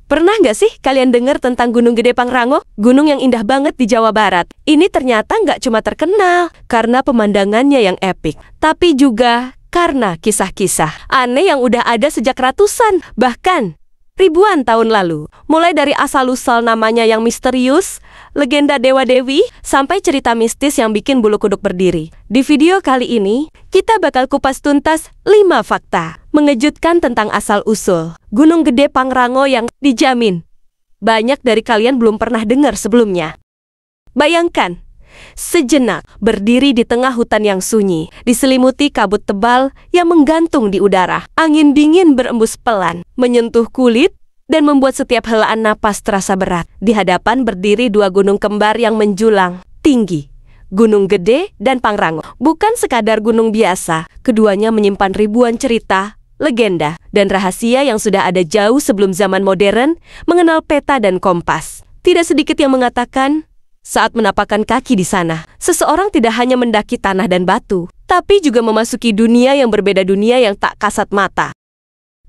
Pernah nggak sih kalian dengar tentang Gunung Gede Pangrango? Gunung yang indah banget di Jawa Barat. Ini ternyata nggak cuma terkenal karena pemandangannya yang epik, tapi juga karena kisah-kisah aneh yang udah ada sejak ratusan, bahkan ribuan tahun lalu. Mulai dari asal-usul namanya yang misterius, legenda dewa-dewi, sampai cerita mistis yang bikin bulu kuduk berdiri. Di video kali ini, kita bakal kupas tuntas 5 fakta mengejutkan tentang asal-usul Gunung Gede Pangrango yang dijamin banyak dari kalian belum pernah dengar sebelumnya. Bayangkan, sejenak berdiri di tengah hutan yang sunyi, diselimuti kabut tebal yang menggantung di udara. Angin dingin berembus pelan, menyentuh kulit, dan membuat setiap helaan napas terasa berat. Di hadapan berdiri 2 gunung kembar yang menjulang tinggi, Gunung Gede dan Pangrango. Bukan sekadar gunung biasa, keduanya menyimpan ribuan cerita, legenda, dan rahasia yang sudah ada jauh sebelum zaman modern mengenal peta dan kompas. Tidak sedikit yang mengatakan, saat menapakkan kaki di sana, seseorang tidak hanya mendaki tanah dan batu, tapi juga memasuki dunia yang berbeda, dunia yang tak kasat mata.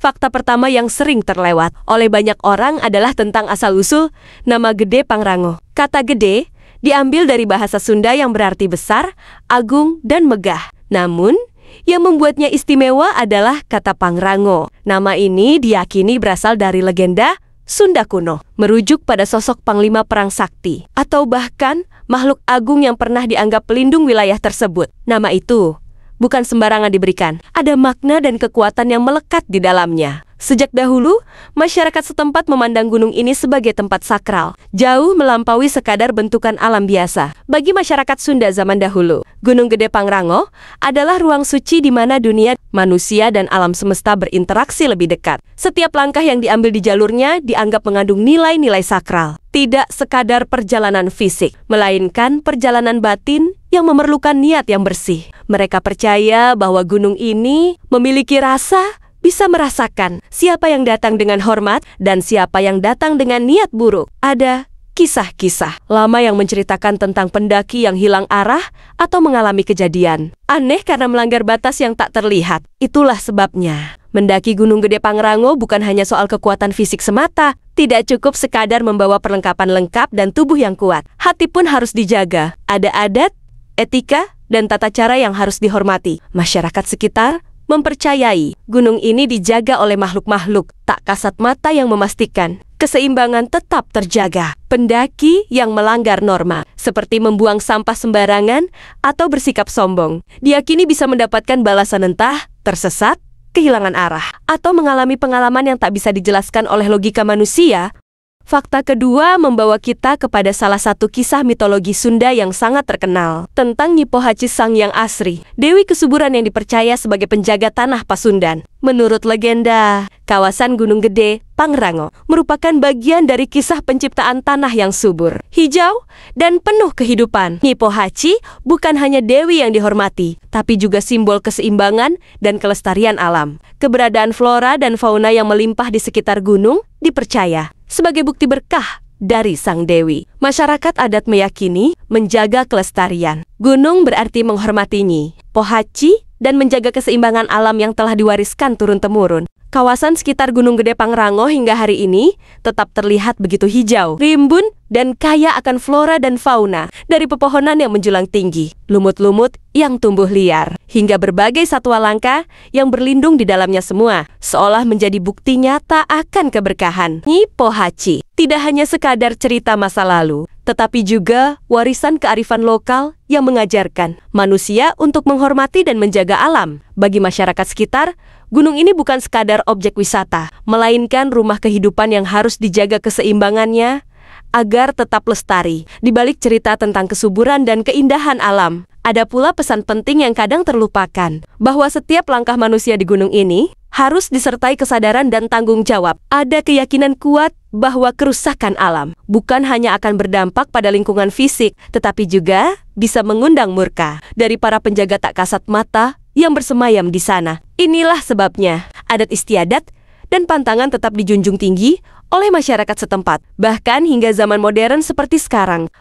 Fakta pertama yang sering terlewat oleh banyak orang adalah tentang asal-usul nama Gede Pangrango. Kata gede diambil dari bahasa Sunda yang berarti besar, agung, dan megah. Namun, yang membuatnya istimewa adalah kata Pangrango. Nama ini diyakini berasal dari legenda Sunda kuno, merujuk pada sosok panglima perang sakti, atau bahkan makhluk agung yang pernah dianggap pelindung wilayah tersebut. Nama itu bukan sembarangan diberikan, ada makna dan kekuatan yang melekat di dalamnya. Sejak dahulu, masyarakat setempat memandang gunung ini sebagai tempat sakral, jauh melampaui sekadar bentukan alam biasa. Bagi masyarakat Sunda zaman dahulu, Gunung Gede Pangrango adalah ruang suci di mana dunia, manusia, dan alam semesta berinteraksi lebih dekat. Setiap langkah yang diambil di jalurnya dianggap mengandung nilai-nilai sakral. Tidak sekadar perjalanan fisik, melainkan perjalanan batin yang memerlukan niat yang bersih. Mereka percaya bahwa gunung ini memiliki rasa, bisa merasakan siapa yang datang dengan hormat dan siapa yang datang dengan niat buruk. Ada kisah-kisah lama yang menceritakan tentang pendaki yang hilang arah atau mengalami kejadian aneh karena melanggar batas yang tak terlihat. Itulah sebabnya mendaki Gunung Gede Pangrango bukan hanya soal kekuatan fisik semata. Tidak cukup sekadar membawa perlengkapan lengkap dan tubuh yang kuat. Hati pun harus dijaga. Ada adat, etika, dan tata cara yang harus dihormati. Masyarakat sekitar mempercayai gunung ini dijaga oleh makhluk-makhluk tak kasat mata yang memastikan keseimbangan tetap terjaga. Pendaki yang melanggar norma, seperti membuang sampah sembarangan atau bersikap sombong, diyakini bisa mendapatkan balasan entah tersesat, kehilangan arah, atau mengalami pengalaman yang tak bisa dijelaskan oleh logika manusia. Fakta kedua membawa kita kepada salah satu kisah mitologi Sunda yang sangat terkenal, tentang Nyi Pohaci Sang Hyang Asri, dewi kesuburan yang dipercaya sebagai penjaga tanah Pasundan. Menurut legenda, kawasan Gunung Gede Pangrango merupakan bagian dari kisah penciptaan tanah yang subur, hijau, dan penuh kehidupan. Nyi Pohaci bukan hanya dewi yang dihormati, tapi juga simbol keseimbangan dan kelestarian alam. Keberadaan flora dan fauna yang melimpah di sekitar gunung dipercaya sebagai bukti berkah dari sang dewi. Masyarakat adat meyakini menjaga kelestarian gunung berarti menghormati Nyi Pohaci dan menjaga keseimbangan alam yang telah diwariskan turun-temurun. Kawasan sekitar Gunung Gede Pangrango hingga hari ini tetap terlihat begitu hijau, rimbun, dan kaya akan flora dan fauna. Dari pepohonan yang menjulang tinggi, lumut-lumut yang tumbuh liar, hingga berbagai satwa langka yang berlindung di dalamnya semua, seolah menjadi bukti nyata akan keberkahan. Nyi Pohaci tidak hanya sekadar cerita masa lalu, tetapi juga warisan kearifan lokal yang mengajarkan manusia untuk menghormati dan menjaga alam. Bagi masyarakat sekitar, gunung ini bukan sekadar objek wisata, melainkan rumah kehidupan yang harus dijaga keseimbangannya agar tetap lestari. Di balik cerita tentang kesuburan dan keindahan alam, ada pula pesan penting yang kadang terlupakan, bahwa setiap langkah manusia di gunung ini harus disertai kesadaran dan tanggung jawab. Ada keyakinan kuat bahwa kerusakan alam bukan hanya akan berdampak pada lingkungan fisik, tetapi juga bisa mengundang murka dari para penjaga tak kasat mata yang bersemayam di sana. Inilah sebabnya adat istiadat dan pantangan tetap dijunjung tinggi oleh masyarakat setempat, bahkan hingga zaman modern seperti sekarang.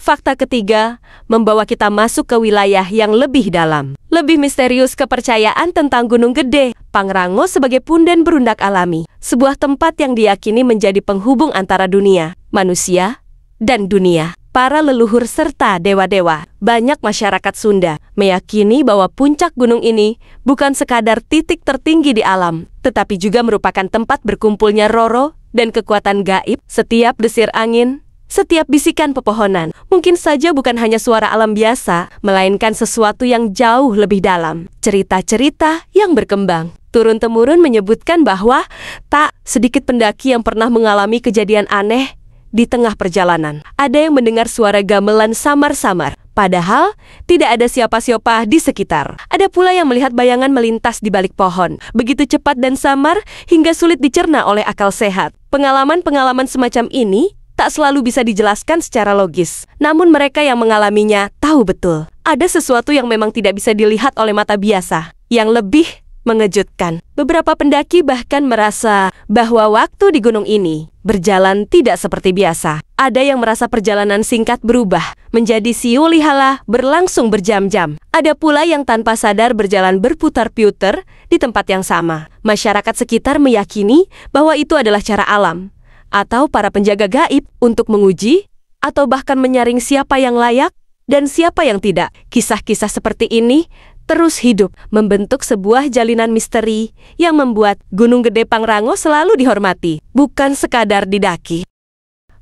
Fakta ketiga membawa kita masuk ke wilayah yang lebih dalam, lebih misterius. Kepercayaan tentang Gunung Gede Pangrango sebagai punden berundak alami. sebuah tempat yang diyakini menjadi penghubung antara dunia, manusia, dan dunia. Para leluhur serta dewa-dewa. Banyak masyarakat Sunda meyakini bahwa puncak gunung ini bukan sekadar titik tertinggi di alam, tetapi juga merupakan tempat berkumpulnya roh dan kekuatan gaib. Setiap desir angin, setiap bisikan pepohonan, mungkin saja bukan hanya suara alam biasa, melainkan sesuatu yang jauh lebih dalam. Cerita-cerita yang berkembang turun-temurun menyebutkan bahwa tak sedikit pendaki yang pernah mengalami kejadian aneh di tengah perjalanan. Ada yang mendengar suara gamelan samar-samar, padahal tidak ada siapa-siapa di sekitar. Ada pula yang melihat bayangan melintas di balik pohon, begitu cepat dan samar hingga sulit dicerna oleh akal sehat. Pengalaman-pengalaman semacam ini tak selalu bisa dijelaskan secara logis. Namun mereka yang mengalaminya tahu betul, ada sesuatu yang memang tidak bisa dilihat oleh mata biasa, yang lebih mengejutkan. Beberapa pendaki bahkan merasa bahwa waktu di gunung ini berjalan tidak seperti biasa. Ada yang merasa perjalanan singkat berubah menjadi siu-lihala berlangsung berjam-jam. Ada pula yang tanpa sadar berjalan berputar-putar di tempat yang sama. Masyarakat sekitar meyakini bahwa itu adalah cara alam atau para penjaga gaib untuk menguji atau bahkan menyaring siapa yang layak dan siapa yang tidak. Kisah-kisah seperti ini terus hidup, membentuk sebuah jalinan misteri yang membuat Gunung Gede Pangrango selalu dihormati, bukan sekadar didaki.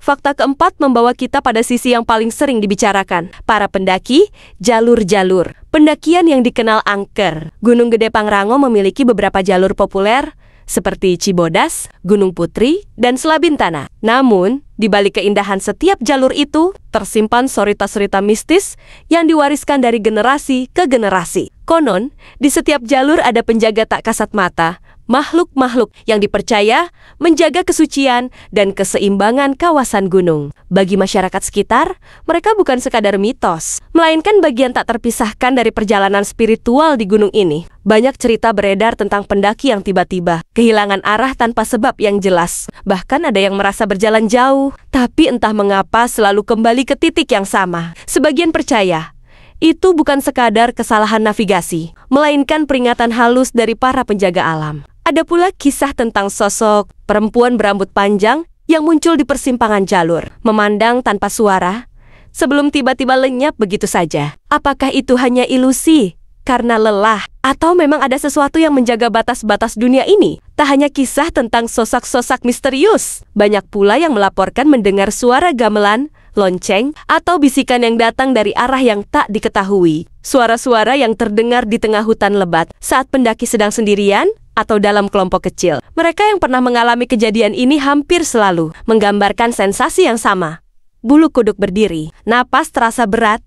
Fakta keempat membawa kita pada sisi yang paling sering dibicarakan, para pendaki, jalur-jalur. Pendakian yang dikenal angker. Gunung Gede Pangrango memiliki beberapa jalur populer, seperti Cibodas, Gunung Putri, dan Selabintana. Namun, di balik keindahan setiap jalur itu, tersimpan cerita-cerita mistis yang diwariskan dari generasi ke generasi. Konon, di setiap jalur ada penjaga tak kasat mata, makhluk-makhluk yang dipercaya menjaga kesucian dan keseimbangan kawasan gunung. Bagi masyarakat sekitar, mereka bukan sekadar mitos, melainkan bagian tak terpisahkan dari perjalanan spiritual di gunung ini. Banyak cerita beredar tentang pendaki yang tiba-tiba kehilangan arah tanpa sebab yang jelas. Bahkan ada yang merasa berjalan jauh, tapi entah mengapa selalu kembali ke titik yang sama. Sebagian percaya itu bukan sekadar kesalahan navigasi, melainkan peringatan halus dari para penjaga alam. Ada pula kisah tentang sosok perempuan berambut panjang yang muncul di persimpangan jalur, memandang tanpa suara, sebelum tiba-tiba lenyap begitu saja. Apakah itu hanya ilusi karena lelah, atau memang ada sesuatu yang menjaga batas-batas dunia ini? Tak hanya kisah tentang sosok-sosok misterius, banyak pula yang melaporkan mendengar suara gamelan, lonceng, atau bisikan yang datang dari arah yang tak diketahui. Suara-suara yang terdengar di tengah hutan lebat saat pendaki sedang sendirian atau dalam kelompok kecil. Mereka yang pernah mengalami kejadian ini hampir selalu menggambarkan sensasi yang sama. Bulu kuduk berdiri, napas terasa berat,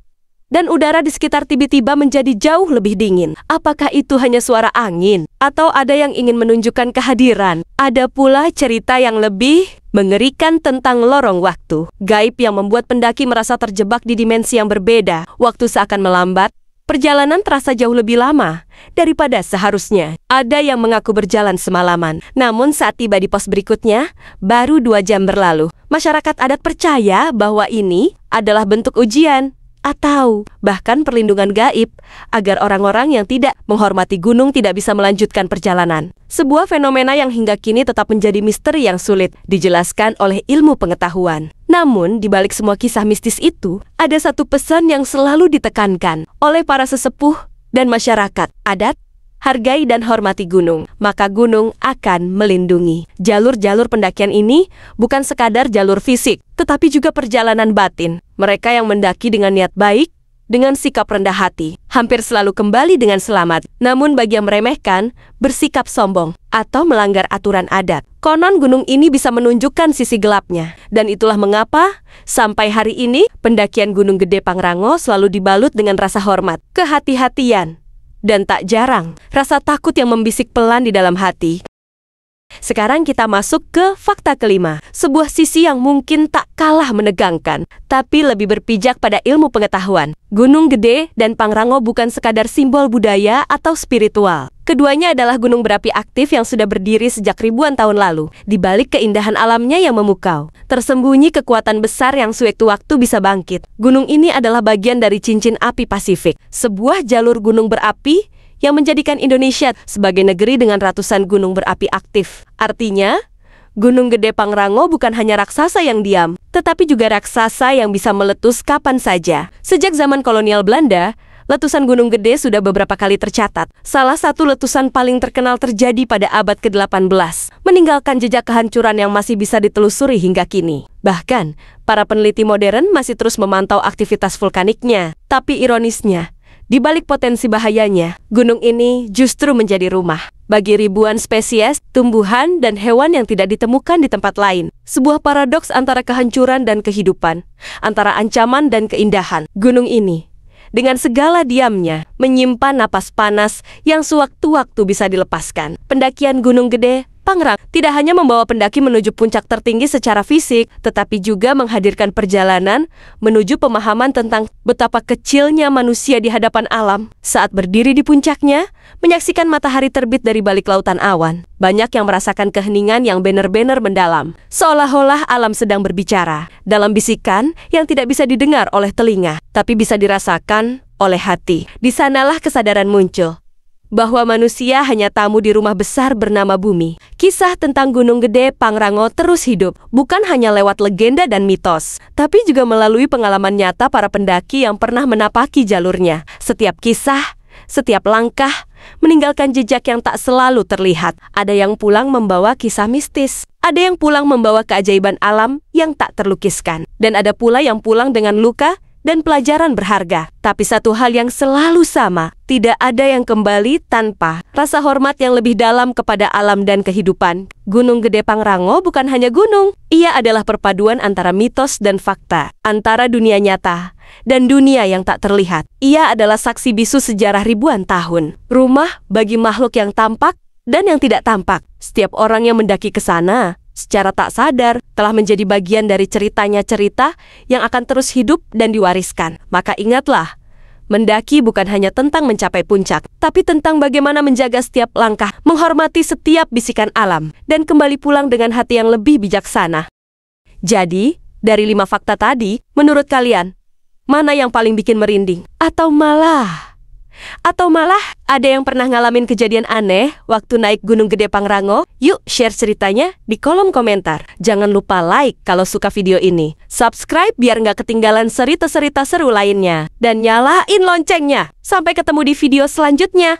dan udara di sekitar tiba-tiba menjadi jauh lebih dingin. Apakah itu hanya suara angin? Atau ada yang ingin menunjukkan kehadiran? Ada pula cerita yang lebih mengerikan tentang lorong waktu. Gaib yang membuat pendaki merasa terjebak di dimensi yang berbeda. Waktu seakan melambat, perjalanan terasa jauh lebih lama daripada seharusnya. Ada yang mengaku berjalan semalaman, namun saat tiba di pos berikutnya, baru 2 jam berlalu. Masyarakat adat percaya bahwa ini adalah bentuk ujian atau bahkan perlindungan gaib agar orang-orang yang tidak menghormati gunung tidak bisa melanjutkan perjalanan. Sebuah fenomena yang hingga kini tetap menjadi misteri yang sulit dijelaskan oleh ilmu pengetahuan. Namun, di balik semua kisah mistis itu, ada satu pesan yang selalu ditekankan oleh para sesepuh dan masyarakat adat: hargai dan hormati gunung, maka gunung akan melindungi. Jalur-jalur pendakian ini bukan sekadar jalur fisik, tetapi juga perjalanan batin. Mereka yang mendaki dengan niat baik, dengan sikap rendah hati, hampir selalu kembali dengan selamat. Namun bagi yang meremehkan, bersikap sombong, atau melanggar aturan adat, konon gunung ini bisa menunjukkan sisi gelapnya. Dan itulah mengapa, sampai hari ini, pendakian Gunung Gede Pangrango selalu dibalut dengan rasa hormat, kehati-hatian, dan tak jarang, rasa takut yang membisik pelan di dalam hati. Sekarang kita masuk ke fakta kelima, sebuah sisi yang mungkin tak kalah menegangkan, tapi lebih berpijak pada ilmu pengetahuan. Gunung Gede dan Pangrango bukan sekadar simbol budaya atau spiritual. Keduanya adalah gunung berapi aktif yang sudah berdiri sejak ribuan tahun lalu. Di balik keindahan alamnya yang memukau, tersembunyi kekuatan besar yang sewaktu-waktu bisa bangkit. Gunung ini adalah bagian dari cincin api Pasifik, sebuah jalur gunung berapi yang menjadikan Indonesia sebagai negeri dengan ratusan gunung berapi aktif. Artinya, Gunung Gede Pangrango bukan hanya raksasa yang diam, tetapi juga raksasa yang bisa meletus kapan saja. Sejak zaman kolonial Belanda, letusan Gunung Gede sudah beberapa kali tercatat. Salah satu letusan paling terkenal terjadi pada abad ke-18, meninggalkan jejak kehancuran yang masih bisa ditelusuri hingga kini. Bahkan, para peneliti modern masih terus memantau aktivitas vulkaniknya. Tapi ironisnya, di balik potensi bahayanya, gunung ini justru menjadi rumah bagi ribuan spesies, tumbuhan, dan hewan yang tidak ditemukan di tempat lain. Sebuah paradoks antara kehancuran dan kehidupan, antara ancaman dan keindahan. Gunung ini, dengan segala diamnya, menyimpan napas panas yang sewaktu-waktu bisa dilepaskan. Pendakian Gunung Gede Pangrango tidak hanya membawa pendaki menuju puncak tertinggi secara fisik, tetapi juga menghadirkan perjalanan menuju pemahaman tentang betapa kecilnya manusia di hadapan alam. Saat berdiri di puncaknya, menyaksikan matahari terbit dari balik lautan awan, banyak yang merasakan keheningan yang benar-benar mendalam, seolah-olah alam sedang berbicara dalam bisikan yang tidak bisa didengar oleh telinga, tapi bisa dirasakan oleh hati. Di sanalah kesadaran muncul bahwa manusia hanya tamu di rumah besar bernama bumi. Kisah tentang Gunung Gede Pangrango terus hidup, bukan hanya lewat legenda dan mitos, tapi juga melalui pengalaman nyata para pendaki yang pernah menapaki jalurnya. Setiap kisah, setiap langkah, meninggalkan jejak yang tak selalu terlihat. Ada yang pulang membawa kisah mistis, ada yang pulang membawa keajaiban alam yang tak terlukiskan, dan ada pula yang pulang dengan luka dan pelajaran berharga. Tapi satu hal yang selalu sama, tidak ada yang kembali tanpa rasa hormat yang lebih dalam kepada alam dan kehidupan. Gunung Gede Pangrango bukan hanya gunung, ia adalah perpaduan antara mitos dan fakta, antara dunia nyata dan dunia yang tak terlihat. Ia adalah saksi bisu sejarah ribuan tahun, rumah bagi makhluk yang tampak dan yang tidak tampak. Setiap orang yang mendaki ke sana secara tak sadar telah menjadi bagian dari ceritanya cerita yang akan terus hidup dan diwariskan. Maka ingatlah, mendaki bukan hanya tentang mencapai puncak, tapi tentang bagaimana menjaga setiap langkah, menghormati setiap bisikan alam, dan kembali pulang dengan hati yang lebih bijaksana. Jadi, dari 5 fakta tadi, menurut kalian, mana yang paling bikin merinding? Atau malah ada yang pernah ngalamin kejadian aneh waktu naik Gunung Gede Pangrango? Yuk share ceritanya di kolom komentar. Jangan lupa like kalau suka video ini. Subscribe biar nggak ketinggalan cerita-cerita seru lainnya. Dan nyalain loncengnya. Sampai ketemu di video selanjutnya.